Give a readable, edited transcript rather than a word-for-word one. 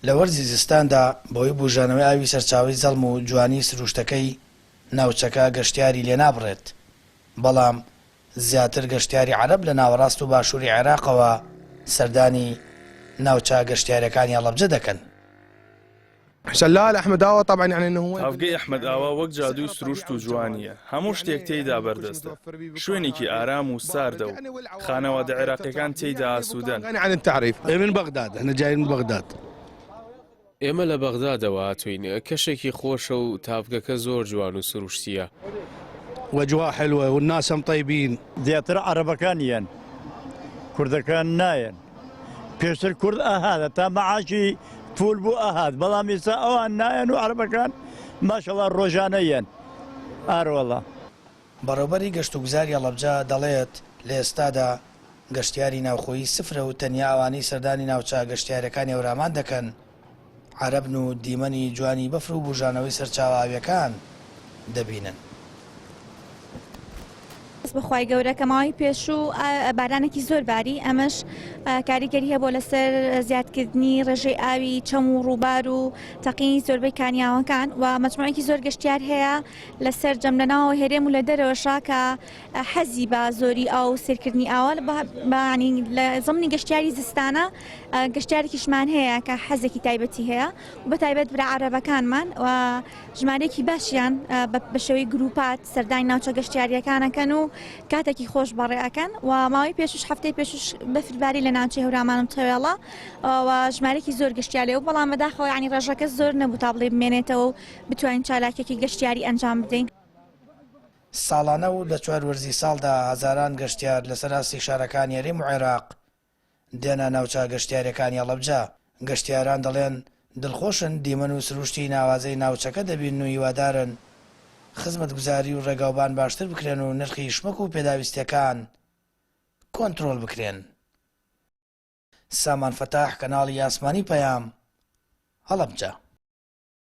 لە وەرزی زستاندا بەوەی بوژانەوەی ئاوی سەرچاوی زەڵم و جوانی سروشتەکەی ناوچەکە گەشتیاری لێ نابڕێت، بەڵام زیاتر گەشتیاری عەرەب لە ناوەڕاست و باشووری عێراقەوە سەردانی ناوچە گەشتیاریەکانی هەڵەبجە دەکەن. شلال ئەحمەد ئاوا طبعا يعني انه هو هەڵگەی ئەحمەد ئاوا وەک جادووی سروشت و جوانیە، هەموو شتێک تێیدا بەردەستە، شوێنێکی ئارام و ساردە و خانەوادە عێراقیەکان تێیدا ئاسوودەن. غني عن التعريف. من بغداد، احنا جايين من بغداد. ئێمە لە بەغدادەوە هاتوین، کەشێکی خۆشە و تاڤگەکە زۆر جوان و سروشتیە. واجواء حلوه والناس هم طيبين. زیاتر عەرەبەکانیان، کوردەکان نایەن. پێشتر کورد ئاهاتە تا مەعاشی فول بوو ئاهات، بەڵام ئێستا ئەوان نایەن و عەرەبەکان ماشەڵڵا ڕۆژانەیەن. ئاروەڵا بەڕێوەبەری گەشتوگوزاری هەڵەبجە دەڵێت لە ئێستادا گەشتیاری ناوخۆیی سفرە و تەنیا ئەوانەی سەردانی ناوچە گەشتیارەکانی هەورامان دەکەن عەرەبن و دیمەنی جوانی بەفر و بوژانەوەی سەرچاوە ئاویەکان دەبینن. بەخوای گەورە کە ماوەی پێشوو بارانێکی زۆر باری، ئەمەش کاریگەری هەیە بۆ لەسەر زیادکردنی ڕێژەی ئاوی چەم و ڕووبار و تەقینی زۆربەی کانیاوەکان و مەجموعەیەکی زۆر گەشتیار هەیە لەسەر جەملەناوە هێرێم و لە دەرەوەشا کە حەزی بە زۆری ئاو و سیرکردنی ئاوە بەعنی لە زەمنی گەشتیاری زستانە گەشتیارێکیشمان هەیە کە حەزێکی تایبەتی هەیە و بە تایبەت برا عەرەبەکانمان و ژمارەیەکی باشیان بە شێوەی گروپات سەردانی ناوچە گەشتیاریەکانەکەن و کاتێکی خۆش بەڕێەکەن و ماوەی پێشوش هەفتەی پێشوش بەفرباری لە ناوچەی هەورامانم تەوێڵە و ژمارەی زۆر گەشتیارێ و بەڵام بەداخەوە ینی ڕێژەکە زۆر نەبوو تا بڵێ بمێنێتەوە و بتوانین چالاکێکی گەشتیاری ئەنجام بدەین. ساڵانە و لە چوار وەرزی ساڵدا هەزاران گەشتیار لە سەراستی شارەکانی هەرێم و عێراق دێنە ناوچە گەشتیاریەکانی هەڵەبجە. گەشتیاران دەڵێن دڵخۆشن دیمەن و سروشتی ناوازەی ناوچەکە دەبین و هیوادارن خزمەتگوزاری و ڕێگاوبان باشتر بکرێن و نرخی شمەک و پێداویستیەکان کۆنتڕۆل بکرێن. سامان فەتاح، کەناڵی ئاسمانی پەیام، هەڵەبجە.